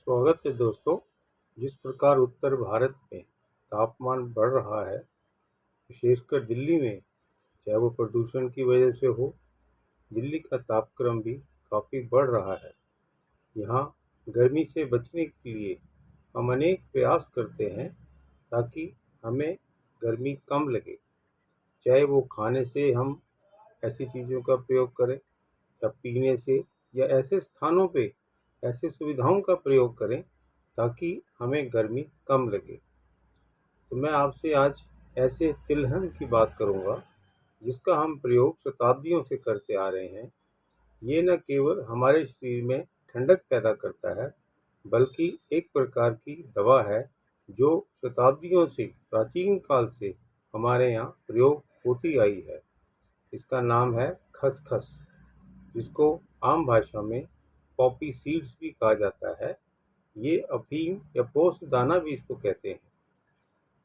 स्वागत है दोस्तों। जिस प्रकार उत्तर भारत में तापमान बढ़ रहा है, विशेषकर दिल्ली में, चाहे वो प्रदूषण की वजह से हो, दिल्ली का तापक्रम भी काफ़ी बढ़ रहा है। यहाँ गर्मी से बचने के लिए हम अनेक प्रयास करते हैं ताकि हमें गर्मी कम लगे। चाहे वो खाने से हम ऐसी चीज़ों का प्रयोग करें या पीने से या ऐसे स्थानों पे ऐसे सुविधाओं का प्रयोग करें ताकि हमें गर्मी कम लगे। तो मैं आपसे आज ऐसे तिलहन की बात करूंगा जिसका हम प्रयोग शताब्दियों से करते आ रहे हैं। ये न केवल हमारे शरीर में ठंडक पैदा करता है, बल्कि एक प्रकार की दवा है जो शताब्दियों से, प्राचीन काल से हमारे यहाँ प्रयोग होती आई है। इसका नाम है खसखस, जिसको आम भाषा में पॉपी सीड्स भी कहा जाता है। ये अफीम या पोस्त दाना भी इसको कहते हैं।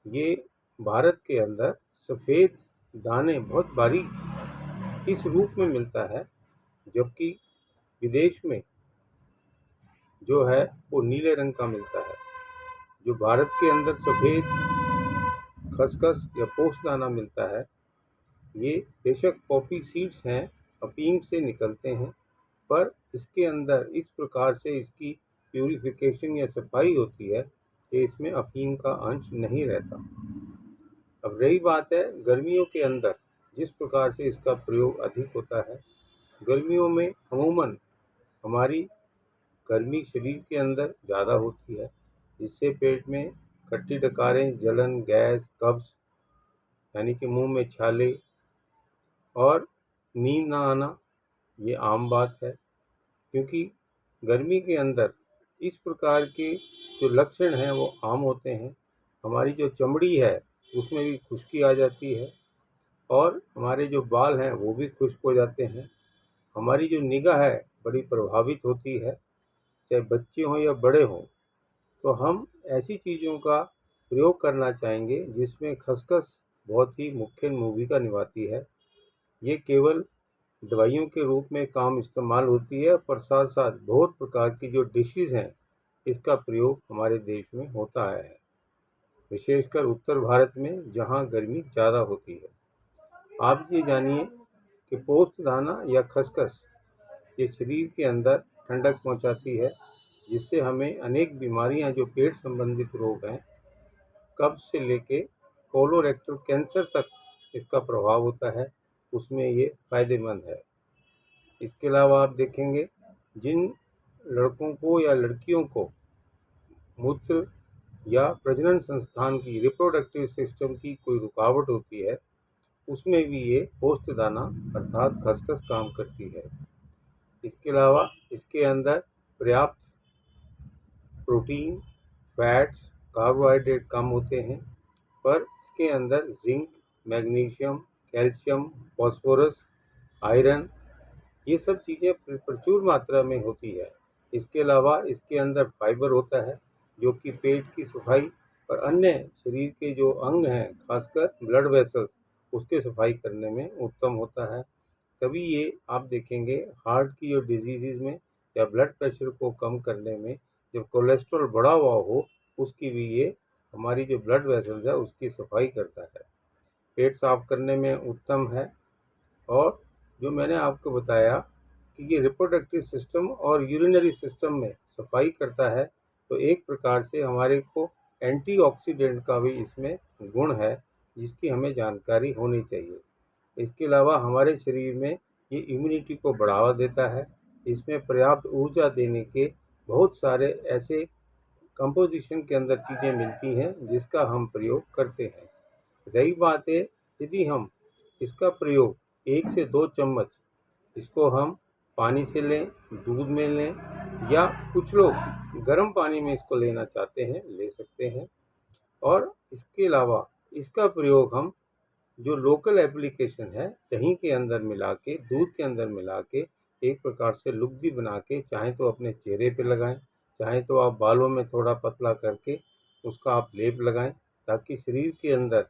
ये भारत के अंदर सफ़ेद दाने बहुत बारीक इस रूप में मिलता है, जबकि विदेश में जो है वो नीले रंग का मिलता है। जो भारत के अंदर सफ़ेद खसखस या पोस्त दाना मिलता है, ये बेशक पॉपी सीड्स हैं, अफीम से निकलते हैं, पर इसके अंदर इस प्रकार से इसकी प्यूरिफिकेशन या सफाई होती है कि इसमें अफीम का अंश नहीं रहता। अब रही बात है गर्मियों के अंदर जिस प्रकार से इसका प्रयोग अधिक होता है। गर्मियों में अमूमन हमारी गर्मी शरीर के अंदर ज़्यादा होती है, जिससे पेट में खट्टी डकारें, जलन, गैस, कब्ज यानी कि मुंह में छाले और नींद ना आना, ये आम बात है। क्योंकि गर्मी के अंदर इस प्रकार के जो लक्षण हैं वो आम होते हैं। हमारी जो चमड़ी है उसमें भी खुश्की आ जाती है और हमारे जो बाल हैं वो भी खुश्क हो जाते हैं। हमारी जो निगाह है बड़ी प्रभावित होती है, चाहे बच्चे हों या बड़े हों। तो हम ऐसी चीज़ों का प्रयोग करना चाहेंगे जिसमें खसखस बहुत ही मुख्य भूमिका निभाती है। ये केवल दवाइयों के रूप में काम इस्तेमाल होती है, पर साथ साथ बहुत प्रकार की जो डिशेज़ हैं इसका प्रयोग हमारे देश में होता है, विशेषकर उत्तर भारत में जहाँ गर्मी ज़्यादा होती है। आप ये जानिए कि पोस्त दाना या खसखस ये शरीर के अंदर ठंडक पहुंचाती है, जिससे हमें अनेक बीमारियां, जो पेट संबंधित रोग हैं, कब्ज से लेके कोलोरेक्टल कैंसर तक इसका प्रभाव होता है, उसमें ये फ़ायदेमंद है। इसके अलावा आप देखेंगे जिन लड़कों को या लड़कियों को मूत्र या प्रजनन संस्थान की, रिप्रोडक्टिव सिस्टम की कोई रुकावट होती है, उसमें भी ये पोस्त दाना अर्थात खसखस काम करती है। इसके अलावा इसके अंदर पर्याप्त प्रोटीन, फैट्स, कार्बोहाइड्रेट कम होते हैं, पर इसके अंदर zinc, magnesium, calcium, phosphorus, iron, ये सब चीज़ें प्रचुर मात्रा में होती है। इसके अलावा इसके अंदर फाइबर होता है जो कि पेट की सफाई और अन्य शरीर के जो अंग हैं, खासकर ब्लड वेसल्स, उसके सफाई करने में उत्तम होता है। तभी ये आप देखेंगे हार्ट की जो डिजीज़ में या ब्लड प्रेशर को कम करने में, जब कोलेस्ट्रॉल बढ़ा हुआ हो, उसकी भी ये हमारी जो ब्लड वेसल्स है उसकी सफाई करता है। पेट साफ करने में उत्तम है। और जो मैंने आपको बताया कि ये रिप्रोडक्टिव सिस्टम और यूरिनरी सिस्टम में सफाई करता है, तो एक प्रकार से हमारे को एंटीऑक्सीडेंट का भी इसमें गुण है, जिसकी हमें जानकारी होनी चाहिए। इसके अलावा हमारे शरीर में ये इम्यूनिटी को बढ़ावा देता है। इसमें पर्याप्त ऊर्जा देने के बहुत सारे ऐसे कंपोजिशन के अंदर चीज़ें मिलती हैं जिसका हम प्रयोग करते हैं। रही बात है, यदि हम इसका प्रयोग 1 से 2 चम्मच इसको हम पानी से लें, दूध में लें, या कुछ लोग गर्म पानी में इसको लेना चाहते हैं, ले सकते हैं। और इसके अलावा इसका प्रयोग हम जो लोकल एप्लीकेशन है, दही के अंदर मिला के, दूध के अंदर मिला के, एक प्रकार से लुगदी बना के, चाहे तो अपने चेहरे पे लगाएं, चाहे तो आप बालों में थोड़ा पतला करके उसका आप लेप लगाएं, ताकि शरीर के अंदर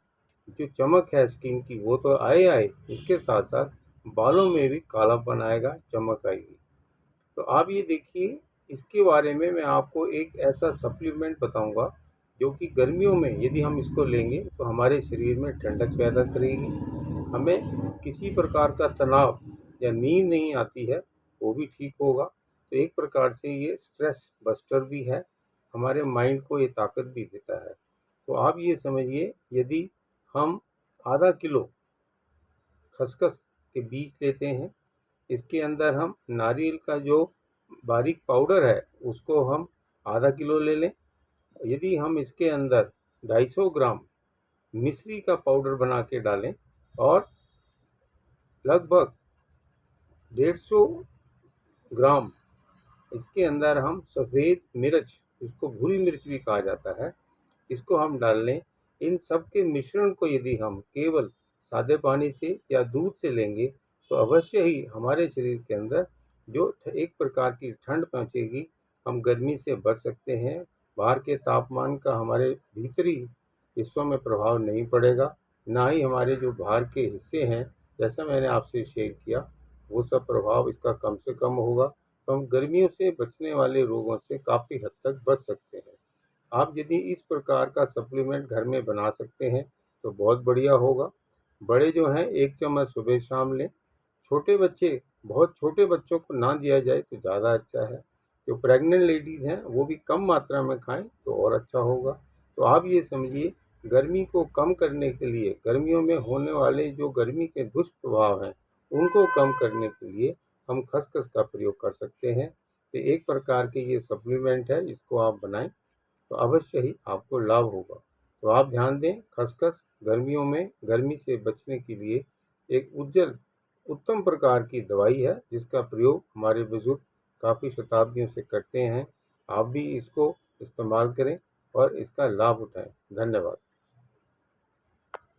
जो चमक है स्किन की वो तो आए, इसके साथ साथ बालों में भी कालापन आएगा, चमक आएगी। तो आप ये देखिए इसके बारे में मैं आपको एक ऐसा सप्लीमेंट बताऊंगा जो कि गर्मियों में यदि हम इसको लेंगे तो हमारे शरीर में ठंडक पैदा करेगी, हमें किसी प्रकार का तनाव या नींद नहीं आती है वो भी ठीक होगा। तो एक प्रकार से ये स्ट्रेस बस्टर भी है, हमारे माइंड को ये ताकत भी देता है। तो आप ये समझिए, यदि हम आधा किलो खसखस के बीज लेते हैं, इसके अंदर हम नारियल का जो बारीक पाउडर है उसको हम आधा किलो ले लें। यदि हम इसके अंदर 250 ग्राम मिश्री का पाउडर बना के डालें और लगभग 150 ग्राम इसके अंदर हम सफ़ेद मिर्च, इसको भूरी मिर्च भी कहा जाता है, इसको हम डाल लें। इन सब के मिश्रण को यदि हम केवल सादे पानी से या दूध से लेंगे तो अवश्य ही हमारे शरीर के अंदर जो एक प्रकार की ठंड पहुँचेगी, हम गर्मी से बच सकते हैं। बाहर के तापमान का हमारे भीतरी हिस्सों में प्रभाव नहीं पड़ेगा, ना ही हमारे जो बाहर के हिस्से हैं, जैसा मैंने आपसे शेयर किया, वो सब प्रभाव इसका कम से कम होगा। तो हम गर्मियों से बचने वाले रोगों से काफ़ी हद तक बच सकते हैं। आप यदि इस प्रकार का सप्लीमेंट घर में बना सकते हैं तो बहुत बढ़िया होगा। बड़े जो हैं 1 चम्मच सुबह शाम लें, छोटे बच्चे, बहुत छोटे बच्चों को ना दिया जाए तो ज़्यादा अच्छा है। जो प्रेग्नेंट लेडीज़ हैं वो भी कम मात्रा में खाएं तो और अच्छा होगा। तो आप ये समझिए, गर्मी को कम करने के लिए, गर्मियों में होने वाले जो गर्मी के दुष्प्रभाव हैं उनको कम करने के लिए हम खसखस का प्रयोग कर सकते हैं। तो एक प्रकार के ये सप्लीमेंट है, इसको आप बनाएं तो अवश्य ही आपको लाभ होगा। तो आप ध्यान दें, खसखस गर्मियों में गर्मी से बचने के लिए एक उत्तम प्रकार की दवाई है जिसका प्रयोग हमारे बुजुर्ग काफ़ी शताब्दियों से करते हैं। आप भी इसको इस्तेमाल करें और इसका लाभ उठाएं। धन्यवाद।